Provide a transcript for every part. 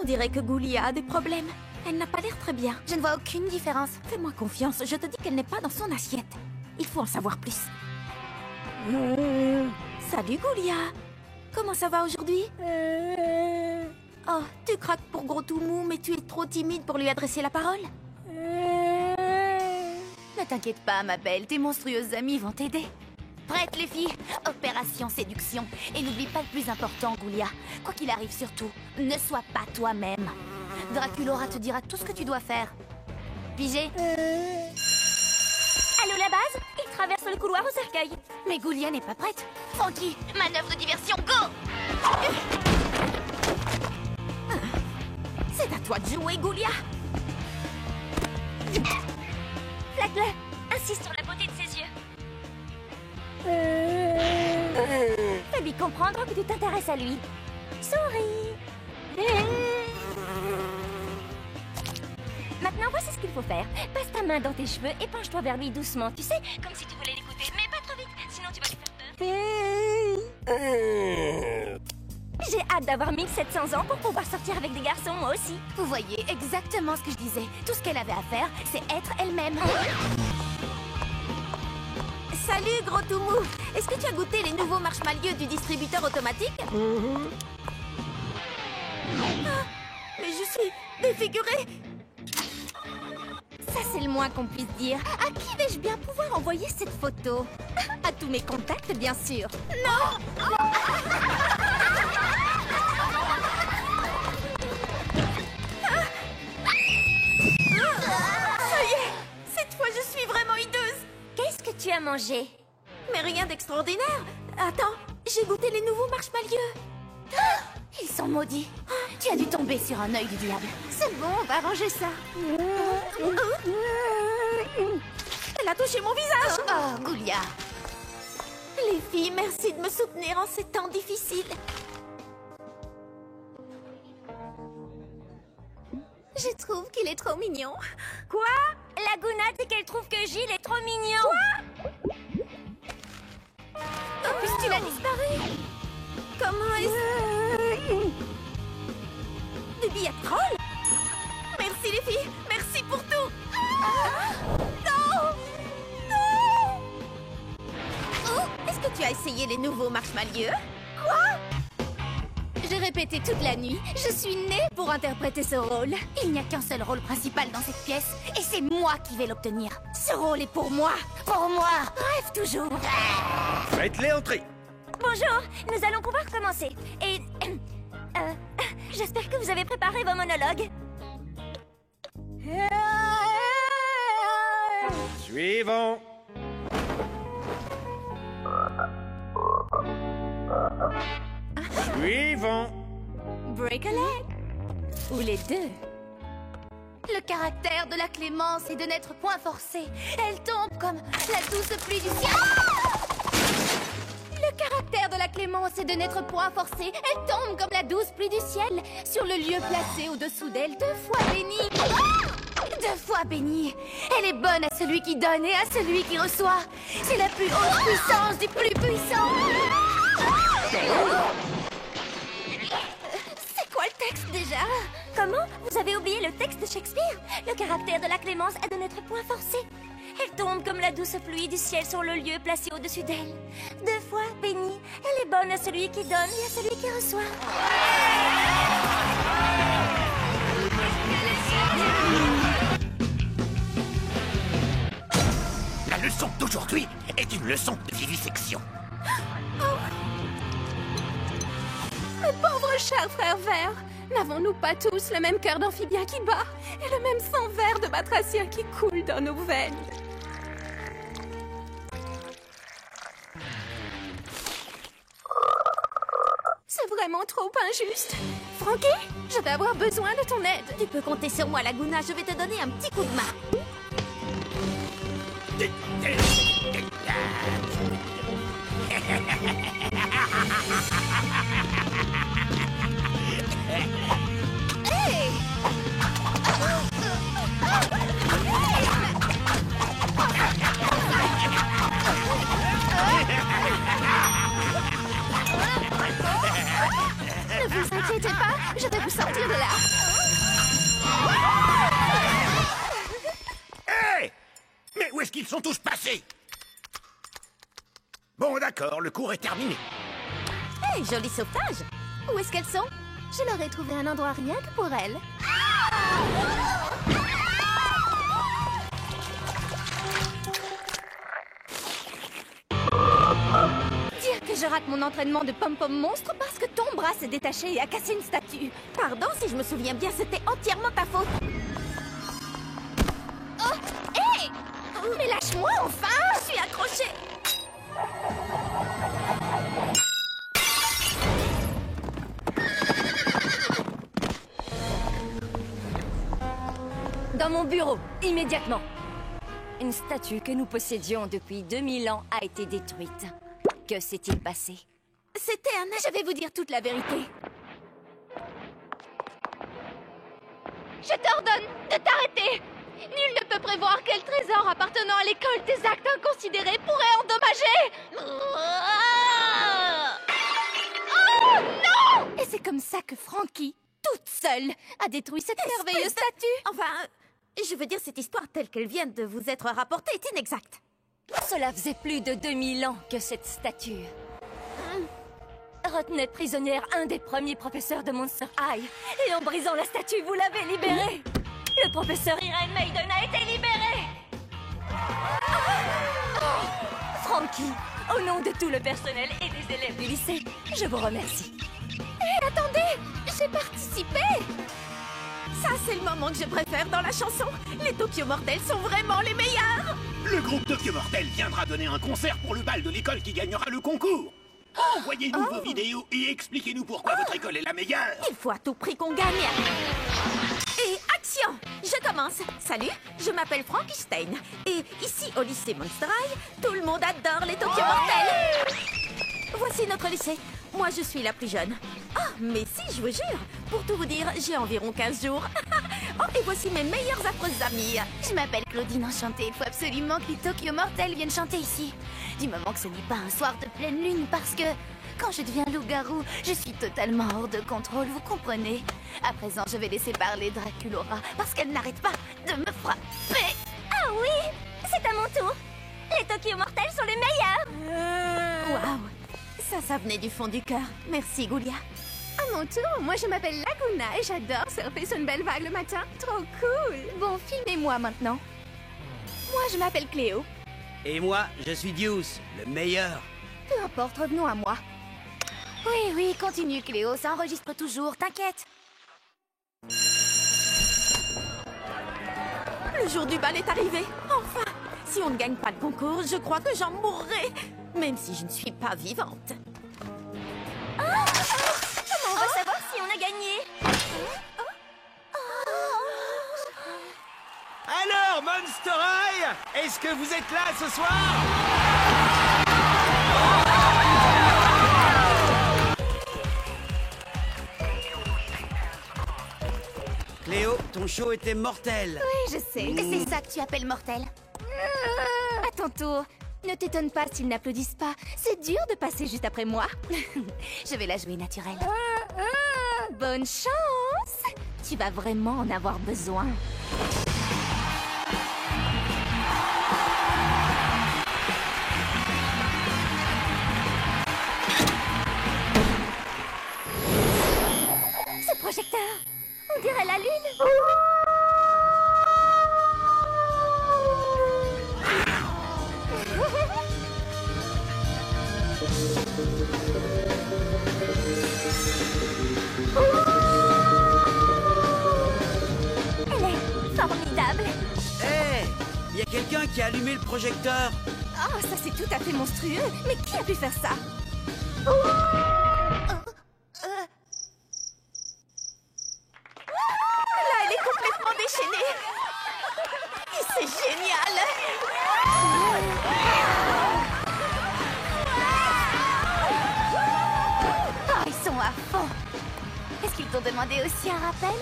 On dirait que Goulia a des problèmes. Elle n'a pas l'air très bien. Je ne vois aucune différence. Fais-moi confiance, je te dis qu'elle n'est pas dans son assiette. Il faut en savoir plus. Salut Goulia. Comment ça va aujourd'hui? Oh, tu craques pour Gros tout mou, mais tu es trop timide pour lui adresser la parole. Ne t'inquiète pas, ma belle, tes monstrueuses amies vont t'aider. Prête, les filles? Opération séduction. Et n'oublie pas le plus important, Goulia. Quoi qu'il arrive, surtout, ne sois pas toi-même. Draculaura te dira tout ce que tu dois faire. Pigé? Allô, la base? Il traverse le couloir au cercueil. Mais Goulia n'est pas prête. Frankie, manœuvre de diversion, go! C'est à toi de jouer, Goulia. Flaque-le. Insiste sur la beauté de ses yeux. Fais-lui comprendre que tu t'intéresses à lui. Souris. Maintenant, voici ce qu'il faut faire. Passe ta main dans tes cheveux et penche-toi vers lui doucement. Tu sais, comme si tu voulais l'écouter. Mais pas trop vite, sinon tu vas lui faire peur. J'ai hâte d'avoir 1700 ans pour pouvoir sortir avec des garçons, moi aussi. Vous voyez exactement ce que je disais. Tout ce qu'elle avait à faire, c'est être elle-même. Salut, Gros tout mou. Est-ce que tu as goûté les nouveaux marshmallows du distributeur automatique? Ah, mais je suis défigurée. Ça, c'est le moins qu'on puisse dire. À qui vais-je bien pouvoir envoyer cette photo? À tous mes contacts, bien sûr. Non! Ça y est! Cette fois, je suis vraiment hideuse! Qu'est-ce que tu as mangé? Mais rien d'extraordinaire. Attends, j'ai goûté les nouveaux marshmallows. Ils sont maudits. Tu as dû tomber sur un œil du diable. C'est bon, on va arranger ça. Elle a touché mon visage. Oh, Goulia. Les filles, merci de me soutenir en ces temps difficiles. Je trouve qu'il est trop mignon. Quoi? Laguna dit qu'elle trouve que Gilles est trop mignon. Quoi? En plus, tu l'as disparu. Comment est-ce... Des billets de troll? Merci les filles, merci pour tout. Non! Non! Oh, est-ce que tu as essayé les nouveaux marshmallows? Quoi? J'ai répété toute la nuit. Je suis née pour interpréter ce rôle. Il n'y a qu'un seul rôle principal dans cette pièce, et c'est moi qui vais l'obtenir. Ce rôle est pour moi. Pour moi. Rêve toujours. Faites-les entrer. Bonjour, nous allons pouvoir commencer. Et... j'espère que vous avez préparé vos monologues. Suivant. Suivant. Break a leg. Ou les deux. Le caractère de la Clémence est de n'être point forcée. Elle tombe comme la douce pluie du ciel. Le caractère de la Clémence est de n'être point forcée. Elle tombe comme la douce pluie du ciel sur le lieu placé au-dessous d'elle, 2 fois bénie. 2 fois bénie. Elle est bonne à celui qui donne et à celui qui reçoit. C'est la plus haute puissance du plus puissant. C'est quoi le texte déjà? Comment? Vous avez oublié le texte de Shakespeare? Le caractère de la Clémence est de n'être point forcé. Elle tombe comme la douce pluie du ciel sur le lieu placé au-dessus d'elle. 2 fois bénie. Elle est bonne à celui qui donne et à celui qui reçoit. La leçon d'aujourd'hui est une leçon de vivisection. Mes pauvres chers frères verts, n'avons-nous pas tous le même cœur d'amphibien qui bat et le même sang vert de batracien qui coule dans nos veines? C'est vraiment trop injuste. Frankie, je vais avoir besoin de ton aide. Tu peux compter sur moi, Laguna, je vais te donner un petit coup de main. Ne vous inquiétez pas, je vais vous sortir de là. Hé! Mais où est-ce qu'ils sont tous passés? Bon, d'accord, le cours est terminé. Hey, joli sauvetage! Où est-ce qu'elles sont? Je leur ai trouvé un endroit rien que pour elles. Dire que je rate mon entraînement de pom-pom monstre parce que ton bras s'est détaché et a cassé une statue. Pardon, si je me souviens bien, c'était entièrement ta faute. Oh! Hé! Mais lâche-moi enfin! Je suis accrochée. Dans mon bureau, immédiatement. Une statue que nous possédions depuis 2000 ans a été détruite. Que s'est-il passé? C'était un... Je vais vous dire toute la vérité. Je t'ordonne de t'arrêter! Nul ne peut prévoir quel trésor appartenant à l'école des actes inconsidérés pourrait endommager! Oh non! Et c'est comme ça que Frankie, toute seule, a détruit cette merveilleuse statue. Enfin, je veux dire, cette histoire telle qu'elle vient de vous être rapportée est inexacte. Cela faisait plus de 2000 ans que cette statue retenait prisonnière un des premiers professeurs de Monster High. Et en brisant la statue, vous l'avez libéré. Le professeur Irene Maiden a été libéré. Frankie, au nom de tout le personnel et des élèves du lycée, je vous remercie. Hé, attendez! J'ai participé! Ça, c'est le moment que je préfère dans la chanson. Les Tokyo Mortels sont vraiment les meilleurs. Le groupe Tokyo Mortel viendra donner un concert pour le bal de l'école qui gagnera le concours. Envoyez-nous vos vidéos et expliquez-nous pourquoi votre école est la meilleure. Il faut à tout prix qu'on gagne. Et action! Je commence. Salut, je m'appelle Frankenstein. Et ici, au lycée Monster High, tout le monde adore les Tokyo Mortels. Voici notre lycée. Moi, je suis la plus jeune. Ah, mais si, je vous jure. Pour tout vous dire, j'ai environ 15 jours. Oh, et voici mes meilleures affreuses amies. Je m'appelle Claudine Enchantée. Il faut absolument que les Tokyo Mortels viennent chanter ici. Du moment que ce n'est pas un soir de pleine lune, parce que quand je deviens loup-garou, je suis totalement hors de contrôle, vous comprenez? À présent, je vais laisser parler Draculaura, parce qu'elle n'arrête pas de me frapper. Ah oui, c'est à mon tour. Les Tokyo Mortels sont les meilleurs. Waouh! Ça venait du fond du cœur. Merci, Goulia. À mon tour, moi je m'appelle Laguna et j'adore surfer sur une belle vague le matin. Trop cool! Bon, filmez-moi maintenant. Moi je m'appelle Cléo. Et moi, je suis Deuce, le meilleur. Peu importe, revenons à moi. Oui, continue Cléo, ça enregistre toujours, t'inquiète. Le jour du bal est arrivé. Enfin! Si on ne gagne pas le concours, je crois que j'en mourrai. Même si je ne suis pas vivante. Comment on va savoir si on a gagné? Alors, Monster High, est-ce que vous êtes là ce soir? Cléo, ton show était mortel. Oui, je sais. Et c'est ça que tu appelles mortel. À ton tour. Ne t'étonne pas s'ils n'applaudissent pas. C'est dur de passer juste après moi. Je vais la jouer naturelle. Bonne chance! Tu vas vraiment en avoir besoin. Ce projecteur, on dirait la lune. Elle est formidable. Hé, il y a quelqu'un qui a allumé le projecteur. Oh, ça c'est tout à fait monstrueux. Mais qui a pu faire ça? Là, elle est complètement déchaînée. Et c'est génial. Oh, ils sont à fond. Est-ce qu'ils t'ont demandé aussi un rappel?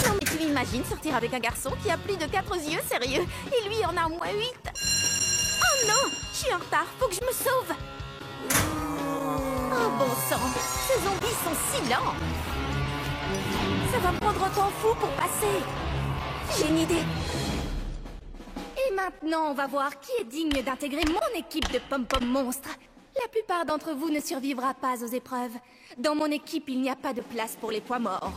Non, mais tu imagines sortir avec un garçon qui a plus de 4 yeux, sérieux? Et lui en a au moins 8. Oh non, je suis en retard, faut que je me sauve. Oh bon sang! Ces zombies sont si lents! Ça va me prendre un temps fou pour passer! J'ai une idée! Et maintenant, on va voir qui est digne d'intégrer mon équipe de pom-pom monstres. La plupart d'entre vous ne survivra pas aux épreuves. Dans mon équipe, il n'y a pas de place pour les poids morts.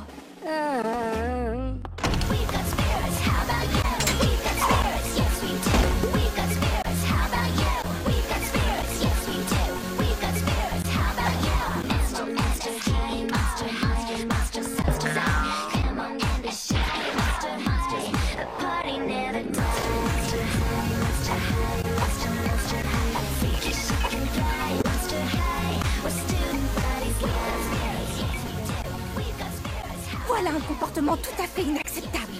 Voilà un comportement tout à fait inacceptable.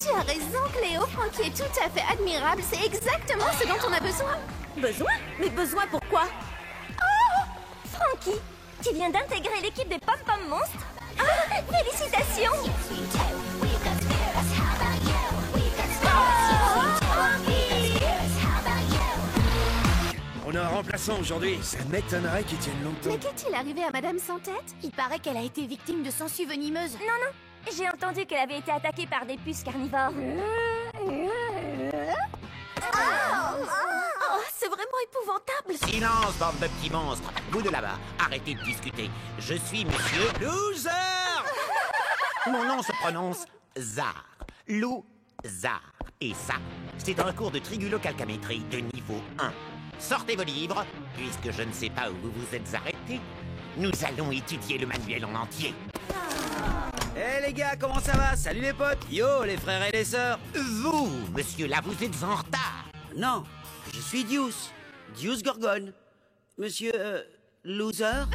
Tu as raison, Cléo. Frankie est tout à fait admirable. C'est exactement ce dont on a besoin. Besoin? Mais besoin pourquoi? Frankie, tu viens d'intégrer l'équipe des pom-pom monstres. Ah, félicitations! On a un remplaçant aujourd'hui. Ça m'étonnerait qu'il tienne longtemps. Mais qu'est-il arrivé à Madame Sans Tête? Il paraît qu'elle a été victime de sangsues venimeuses. Non, j'ai entendu qu'elle avait été attaquée par des puces carnivores. Oh, c'est vraiment épouvantable! Silence, bande de petits monstres. Vous de là-bas, arrêtez de discuter. Je suis monsieur Loser. Mon nom se prononce Zar. Lou-Zar. Et ça, c'est un cours de trigulocalcamétrie de niveau 1. Sortez vos livres, puisque je ne sais pas où vous vous êtes arrêtés. Nous allons étudier le manuel en entier. Eh les gars, comment ça va? Salut les potes. Yo, les frères et les sœurs. Vous, monsieur là, vous êtes en retard. Non, je suis Deuce. Deuce Gorgone. Monsieur... Loser?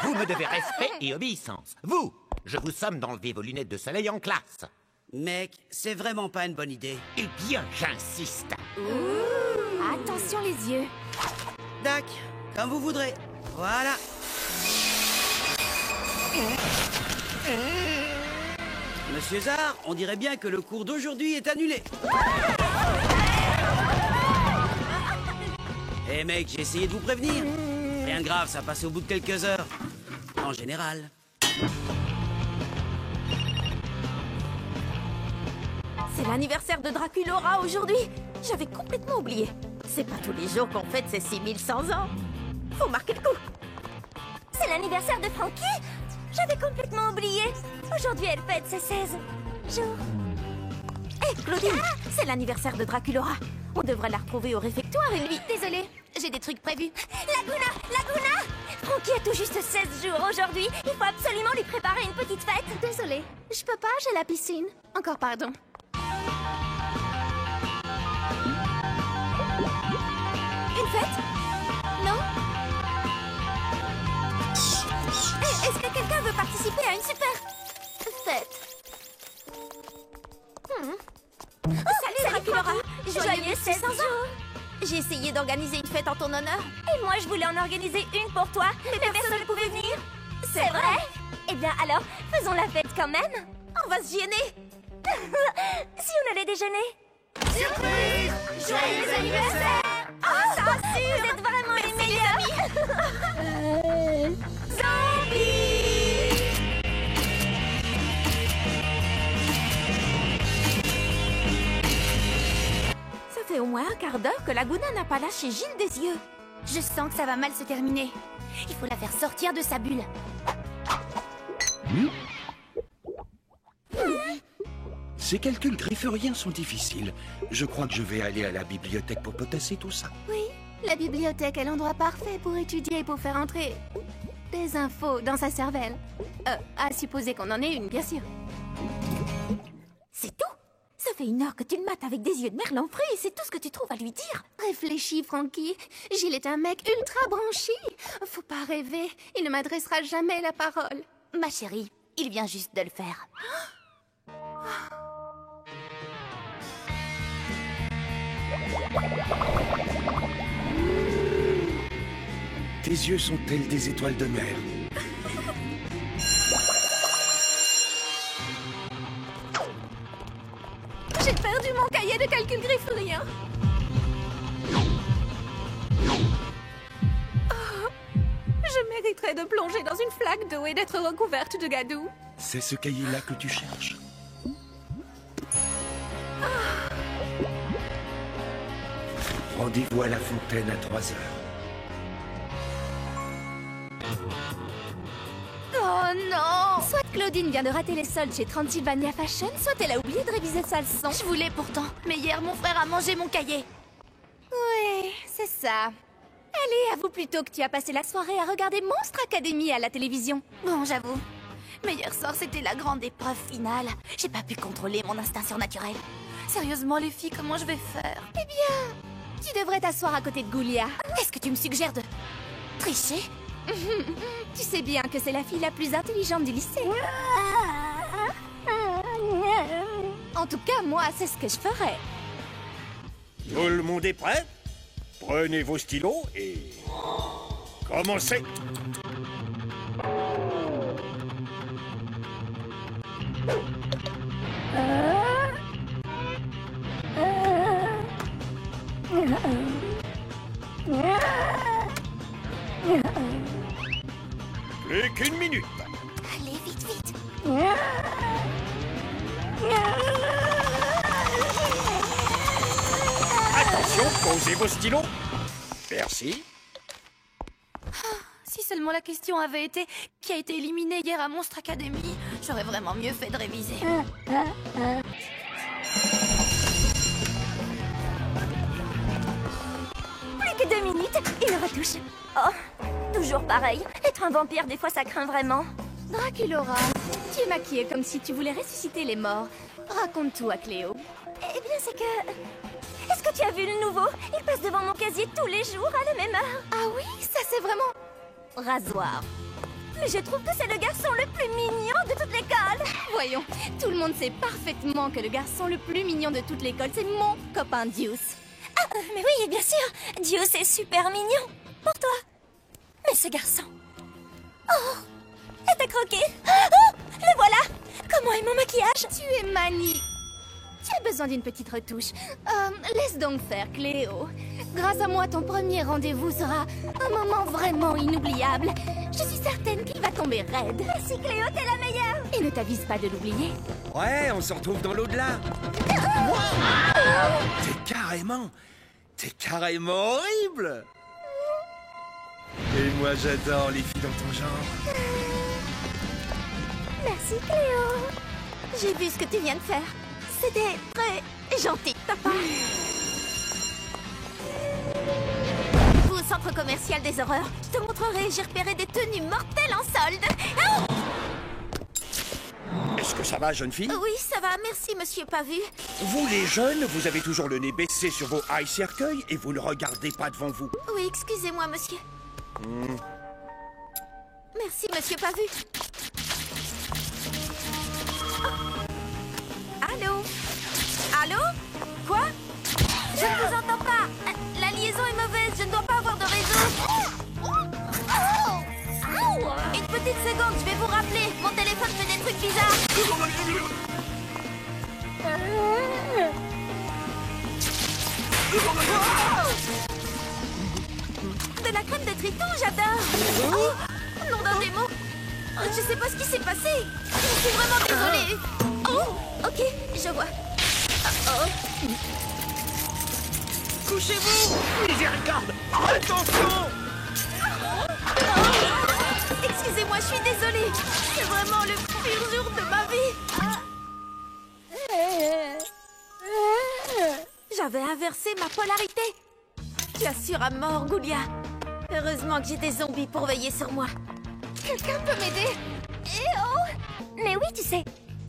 Vous me devez respect et obéissance. Vous, je vous somme d'enlever vos lunettes de soleil en classe. Mec, c'est vraiment pas une bonne idée. Eh bien, j'insiste. Attention les yeux. Dac, comme vous voudrez. Voilà. Monsieur Zar, on dirait bien que le cours d'aujourd'hui est annulé. Eh mec, j'ai essayé de vous prévenir. Rien de grave, ça passe au bout de quelques heures. En général. C'est l'anniversaire de Draculaura aujourd'hui! J'avais complètement oublié. C'est pas tous les jours qu'on fête ses 6100 ans. Faut marquer le coup. C'est l'anniversaire de Frankie? J'avais complètement oublié. Aujourd'hui, elle fête ses 16 jours. Hé, Claudine, c'est l'anniversaire de Draculaura. On devrait la retrouver au réfectoire et lui... Désolée, j'ai des trucs prévus. Laguna! Frankie a tout juste 16 jours aujourd'hui. Il faut absolument lui préparer une petite fête. Désolée, je peux pas, j'ai la piscine. Encore pardon. Une fête? Non? Est-ce que quelqu'un veut participer à une super fête? Salut Draculaura! Joyeux 16 jours! J'ai essayé d'organiser une fête en ton honneur. Et moi, je voulais en organiser une pour toi, mais personne ne pouvait venir. C'est vrai? Eh bien, alors, faisons la fête quand même. On va se gêner. Si on allait déjeuner. Surprise! Joyeux anniversaire! Oh, ça rassure! Vous êtes vraiment les meilleurs! Zombies! Ça fait au moins un quart d'heure que Laguna n'a pas lâché Gilles des yeux. Je sens que ça va mal se terminer. Il faut la faire sortir de sa bulle. Ces calculs grifferiens sont difficiles. Je crois que je vais aller à la bibliothèque pour potasser tout ça. Oui, la bibliothèque est l'endroit parfait pour étudier et pour faire entrer des infos dans sa cervelle. À supposer qu'on en ait une, bien sûr. C'est tout? Ça fait 1 heure que tu le mates avec des yeux de merlan frit et c'est tout ce que tu trouves à lui dire. Réfléchis, Frankie. Gilles est un mec ultra branché. Faut pas rêver. Il ne m'adressera jamais la parole. Ma chérie, il vient juste de le faire. Tes yeux sont tels des étoiles de mer. J'ai perdu mon cahier de calcul griffurien. Oh, je mérite mériterait de plonger dans une flaque d'eau et d'être recouverte de gadou. C'est ce cahier-là que tu cherches. Rendez-vous à la fontaine à 3 heures. Oh non! Soit Claudine vient de rater les soldes chez Transylvania Fashion, soit elle a oublié de réviser sa leçon. Je voulais pourtant, mais hier mon frère a mangé mon cahier. Oui, c'est ça. Allez, avoue plutôt que tu as passé la soirée à regarder Monstre Academy à la télévision. Bon, j'avoue. Mais hier soir, c'était la grande épreuve finale. J'ai pas pu contrôler mon instinct surnaturel. Sérieusement, les filles, comment je vais faire? Eh bien, tu devrais t'asseoir à côté de Goulia. Est-ce que tu me suggères de tricher? Tu sais bien que c'est la fille la plus intelligente du lycée. En tout cas, moi, c'est ce que je ferais. Tout le monde est prêt? Prenez vos stylos et... commencez! Plus qu'une minute. Allez, vite, vite. Attention, posez vos stylos. Merci. Si seulement la question avait été qui a été éliminé hier à Monstre Academy, j'aurais vraiment mieux fait de réviser. Plus que 2 minutes, une retouche. Oh, toujours pareil. Être un vampire, des fois, ça craint vraiment. Draculaura, tu es maquillée comme si tu voulais ressusciter les morts. Raconte tout à Cléo. Eh bien, c'est que... Est-ce que tu as vu le nouveau? Il passe devant mon casier tous les jours à la même heure. Ah oui, ça c'est vraiment... rasoir. Mais je trouve que c'est le garçon le plus mignon de toute l'école. Voyons, tout le monde sait parfaitement que le garçon le plus mignon de toute l'école, c'est mon copain Deuce. Ah, mais oui, bien sûr. Deuce est super mignon. Pour toi. Mais ce garçon... Oh, elle t'a croqué. Oh, le voilà. Comment est mon maquillage? Tu es mani. Tu as besoin d'une petite retouche. Laisse donc faire, Cléo. Grâce à moi, ton premier rendez-vous sera un moment vraiment inoubliable. Je suis certaine qu'il va tomber raide. Merci Cléo, t'es la meilleure. Et ne t'avise pas de l'oublier. Ouais, on se retrouve dans l'au-delà. T'es carrément horrible. Et moi, j'adore les filles dans ton genre. Merci Cléo. J'ai vu ce que tu viens de faire. C'était très gentil de ta part. Au centre commercial des horreurs, je te montrerai, j'ai repéré des tenues mortelles en solde. Ah! Est-ce que ça va, jeune fille? Oui, ça va, merci, monsieur Pavu. Vous, les jeunes, vous avez toujours le nez baissé sur vos high cercueils et vous ne regardez pas devant vous. Oui, excusez-moi, monsieur. Merci, monsieur Pavu. Allô? Allô? Quoi? Je ne vous entends pas. La liaison est mauvaise, je ne dois pas avoir de réseau. Une petite seconde, je vais vous rappeler. Mon téléphone fait des trucs bizarres. De la crème de triton, j'adore. Oh, nom d'un démon. Je sais pas ce qui s'est passé. Je suis vraiment désolée. Oh, ok, je vois. Oh. Couchez-vous! Miséricorde! Attention! Excusez-moi, je suis désolée. C'est vraiment le pire jour de ma vie. J'avais inversé ma polarité. Tu assures à mort, Goulia. Heureusement que j'ai des zombies pour veiller sur moi. Quelqu'un peut m'aider? Eh oh! Mais oui, tu sais,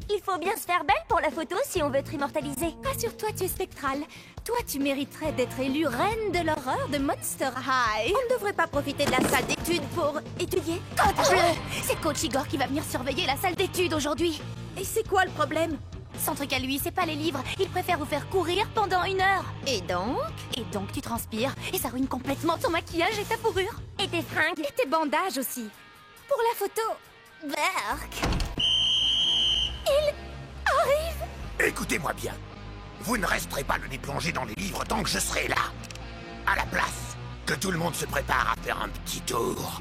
il faut bien se faire belle pour la photo si on veut être immortalisé. Rassure-toi, tu es spectrale. Toi, tu mériterais d'être élue reine de l'horreur de Monster High. On ne devrait pas profiter de la salle d'études pour étudier. Code bleu! C'est Coach Igor qui va venir surveiller la salle d'études aujourd'hui. Et c'est quoi le problème? Son truc à lui, c'est pas les livres. Il préfère vous faire courir pendant 1 heure. Et donc? Et donc, tu transpires et ça ruine complètement ton maquillage et ta fourrure. Et tes fringues. Et tes bandages aussi. Pour la photo, Berk. Il arrive. Écoutez-moi bien. Vous ne resterez pas le nez plongé dans les livres tant que je serai là. À la place, que tout le monde se prépare à faire un petit tour.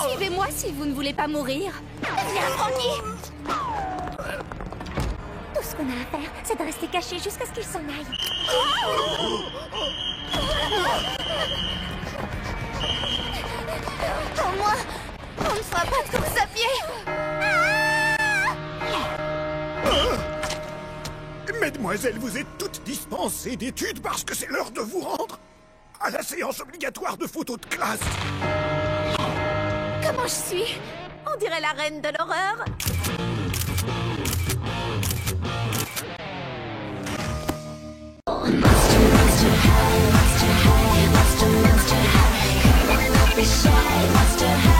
Suivez-moi si vous ne voulez pas mourir. Viens, Frankie. Tout ce qu'on a à faire, c'est de rester caché jusqu'à ce qu'il s'en aille. Au moins, on ne fera pas de course à pied. Mesdemoiselles, vous êtes toutes dispensées d'études parce que c'est l'heure de vous rendre à la séance obligatoire de photos de classe. Comment je suis? On dirait la reine de l'horreur. Monster high, monster high, monster high.